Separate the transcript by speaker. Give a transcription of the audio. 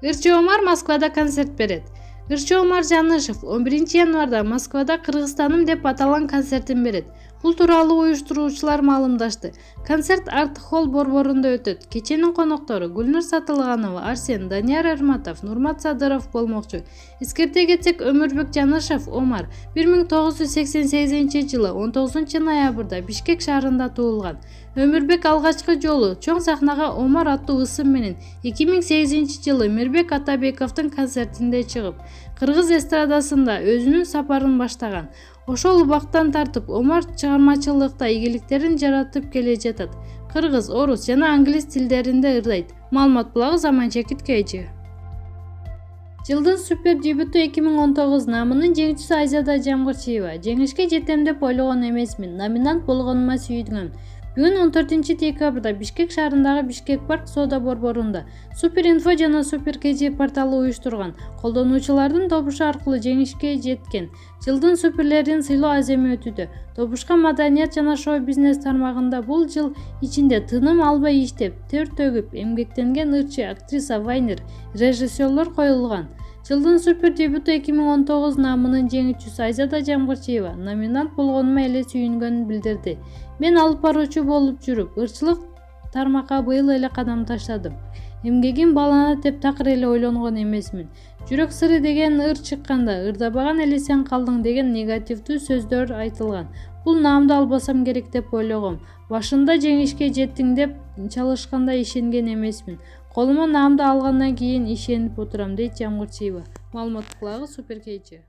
Speaker 1: Ырчы Омар Москвада концерт берет. Ырчы Омар Жанышев 11 январда Москвада Кыргызстаным деп аталган концертин берет. Бул тууралуу уюштуруучулар маалымдашты. Концерт Арт Холл борборунда өтөт. Кеченин коноктору Гүлнур Сатылганова, Арсен, Данияр Эрматов, Нурмат Садыров болмокчу. Эскерте кетсек, Өмүрбек Жанышев Омар 1988 жылы 19 ноябрда Бишкек шаарында туулган. Өмүрбек алгачкы жолу чоң сахнага Омар аттуу ысым менен 2008 жылы Мирбек Атабековдун концертинде чыгып, кыргыз эстрадасында өзүнүн сапарын баштаган. Ошол убактан тартып Омар чыгармачылыкта ийгиликтерин жаратып келе жатат. Кыргыз, орус жана англис тилдеринде ырдайт. Маалымат булагы Заманча Киткейчи. Жылдын супер дебюту 2019 намынын жеңүүчүсү Айзада Жамгырчиева. Жеңишке жетем деп ойлогон эмесмин. Номинант болгонума сүйүнгөм. Бүгүн 14 декабрда Бишкек шаарындагы Бишкек парк соода борборунда Супер инфо жана Супер КЖ порталы уюштурган колдонуучулардын добушу аркылуу жеңишке жеткен жылдын суперлерин сыйлоо аземи өтүүдө. Добушка маданият жана шоу-бизнес тармагында бул жыл ичинде тыным албай иштеп, төр төгүп эмгектенген ырчы актриса Вайнер, режиссерлор коюлган. Жылдын супер дебюту 2019 намынын жеңүүчүсү Айзада Жамгырчиева номинант болгонума эле сүйүнгөнүн билдирди. Мен алып баруучу болуп жүрүп, ырчылык тармакка быйыл эле кадам таштадым. Эмгегим бааланат деп такыр эле ойлонгон эмесмин. Жүрөк сыры деген ыр чыкканда, ырдабаган эле сен калдың деген негативдүү сөздөр айтылган. Бул наамды албасам керек деп ойлогом. Башында жеңишке жеттиң деп чалышканда ишенген эмесмин. Колума наамды алгандан кийин ишенип отурам, дейт Жамгырчиева. Маалымат булагы Супер КЖ.